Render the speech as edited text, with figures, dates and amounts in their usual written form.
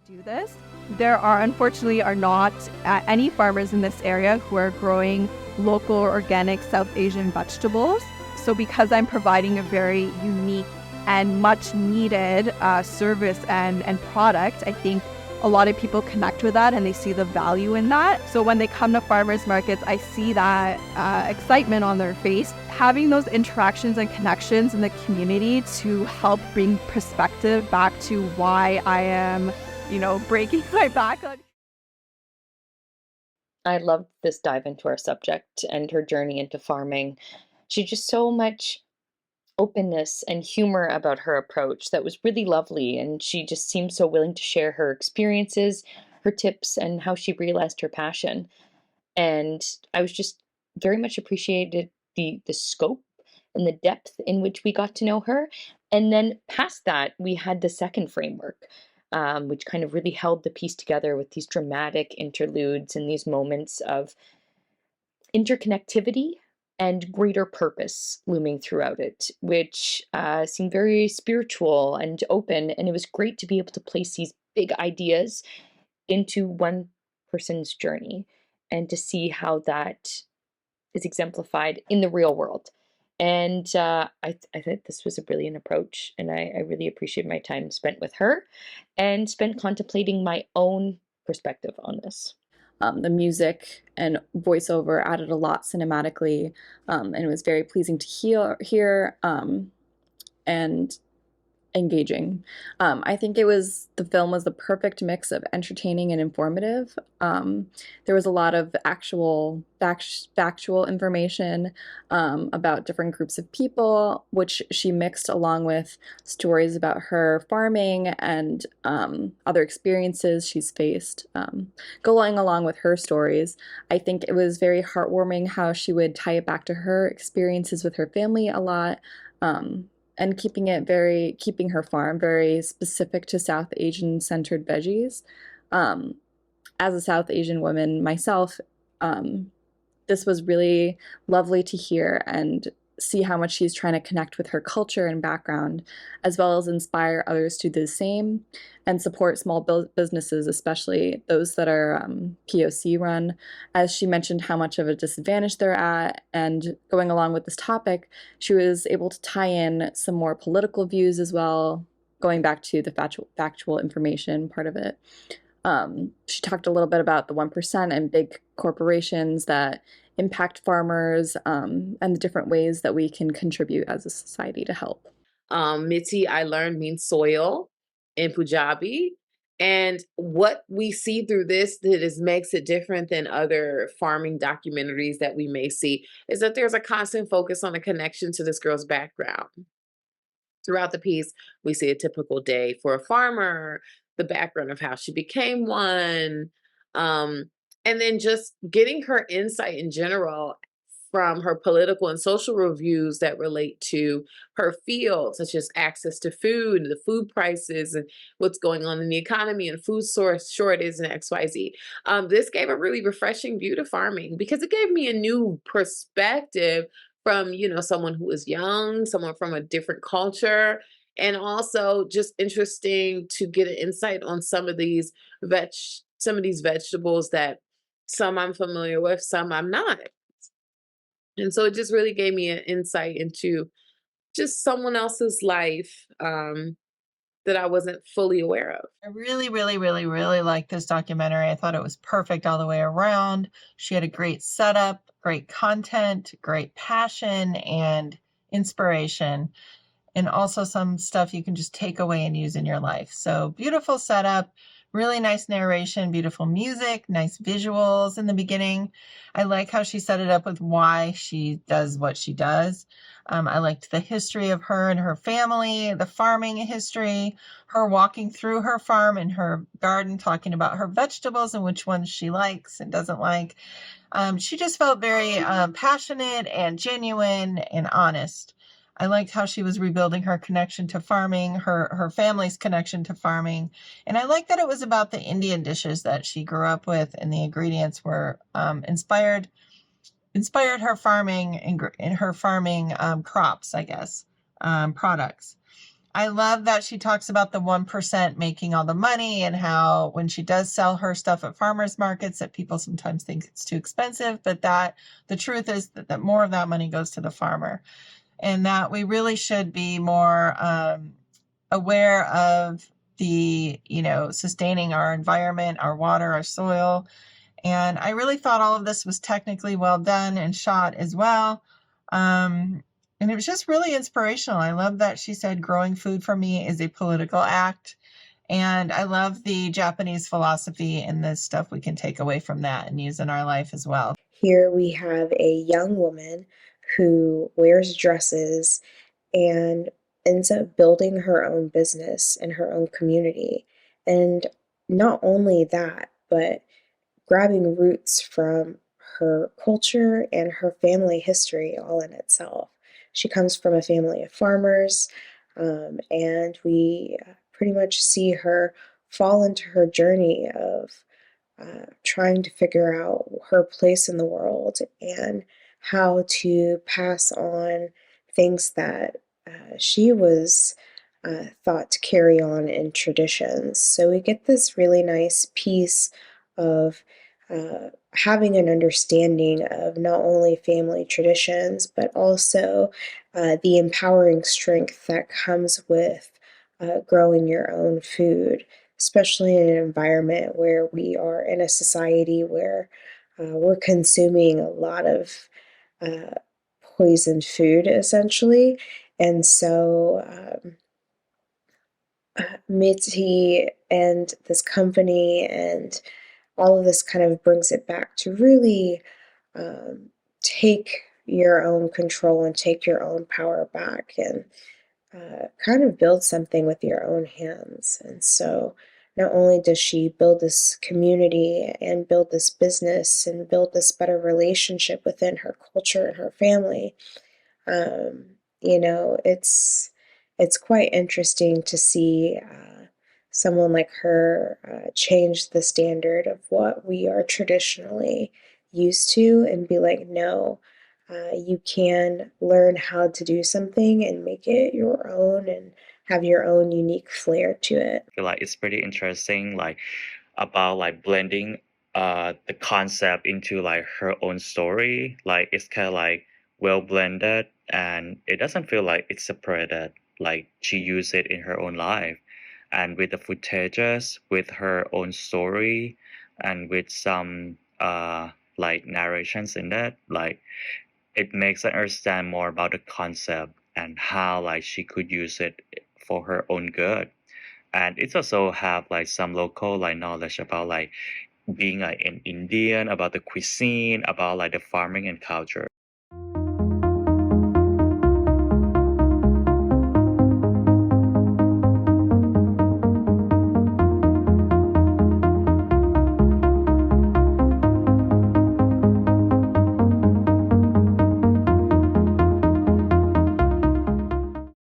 do this. There are unfortunately are not any farmers in this area who are growing local organic South Asian vegetables. So because I'm providing a very unique and much needed service and product, I think a lot of people connect with that and they see the value in that. So when they come to farmers markets, I see that excitement on their face. Having those interactions and connections in the community to help bring perspective back to why I am, breaking my back on. I loved this dive into our subject and her journey into farming. She just so much openness and humor about her approach that was really lovely, and she just seemed so willing to share her experiences, her tips, and how she realized her passion. And I was just very much appreciated the scope and the depth in which we got to know her. And then past that, we had the second framework, which kind of really held the piece together with these dramatic interludes and these moments of interconnectivity and greater purpose looming throughout it, which seemed very spiritual and open. And it was great to be able to place these big ideas into one person's journey and to see how that is exemplified in the real world. And I think this was a brilliant approach, and I really appreciate my time spent with her and spent contemplating my own perspective on this. The music and voiceover added a lot cinematically, and it was very pleasing to hear and engaging. I think the film was the perfect mix of entertaining and informative. There was a lot of actual factual information about different groups of people, which she mixed along with stories about her farming and other experiences she's faced. Going along with her stories, I think it was very heartwarming how she would tie it back to her experiences with her family a lot. And keeping her farm very specific to South Asian centered veggies. As a South Asian woman myself, this was really lovely to hear and see how much she's trying to connect with her culture and background, as well as inspire others to do the same and support small businesses, especially those that are POC run, as she mentioned how much of a disadvantage they're at. And going along with this topic, she was able to tie in some more political views as well, going back to the factual information part of it. She talked a little bit about the 1% and big corporations that impact farmers, and the different ways that we can contribute as a society to help. Mitti, I learned, means soil in Punjabi. And what we see through this that makes it different than other farming documentaries that we may see is that there's a constant focus on a connection to this girl's background. Throughout the piece, we see a typical day for a farmer, the background of how she became one, and then just getting her insight in general from her political and social reviews that relate to her field, such as access to food, the food prices, and what's going on in the economy and food source shortage and XYZ. This gave a really refreshing view to farming because it gave me a new perspective from, someone who is young, someone from a different culture, and also just interesting to get an insight on some of these vegetables that some I'm familiar with, some I'm not. And so it just really gave me an insight into just someone else's life that I wasn't fully aware of. I really, really, really, really liked this documentary. I thought it was perfect all the way around. She had a great setup, great content, great passion and inspiration, and also some stuff you can just take away and use in your life. So beautiful setup, really nice narration, beautiful music, nice visuals in the beginning. I like how she set it up with why she does what she does. I liked the history of her and her family, the farming history, her walking through her farm and her garden, talking about her vegetables and which ones she likes and doesn't like. She just felt very passionate and genuine and honest. I liked how she was rebuilding her connection to farming, her family's connection to farming. And I liked that it was about the Indian dishes that she grew up with, and the ingredients were inspired her farming and her farming crops, I guess, products. I love that she talks about the 1% making all the money, and how when she does sell her stuff at farmers markets that people sometimes think it's too expensive, but that the truth is that more of that money goes to the farmer, and that we really should be more aware of the, sustaining our environment, our water, our soil. And I really thought all of this was technically well done and shot as well. And it was just really inspirational. I love that she said growing food for me is a political act. And I love the Japanese philosophy and the stuff we can take away from that and use in our life as well. Here we have a young woman who wears dresses and ends up building her own business and her own community. And not only that, but grabbing roots from her culture and her family history all in itself. She comes from a family of farmers, and we pretty much see her fall into her journey of trying to figure out her place in the world and how to pass on things that she was thought to carry on in traditions. So we get this really nice piece of having an understanding of not only family traditions, but also the empowering strength that comes with growing your own food, especially in an environment where we are in a society where we're consuming a lot of uh, poisoned food, essentially. And so Mitti and this company and all of this kind of brings it back to really take your own control and take your own power back, and kind of build something with your own hands. And so not only does she build this community and build this business and build this better relationship within her culture and her family, it's quite interesting to see someone like her change the standard of what we are traditionally used to and be like, no, you can learn how to do something and make it your own and have your own unique flair to it. I feel like it's pretty interesting, like about like blending the concept into like her own story. Like it's kind of like well blended, and it doesn't feel like it's separated. Like she used it in her own life, and with the footages, with her own story, and with some like narrations in that, like it makes us understand more about the concept and how like she could use it for her own good. And it's also have like some local like knowledge about like being like an Indian, about the cuisine, about like the farming and culture.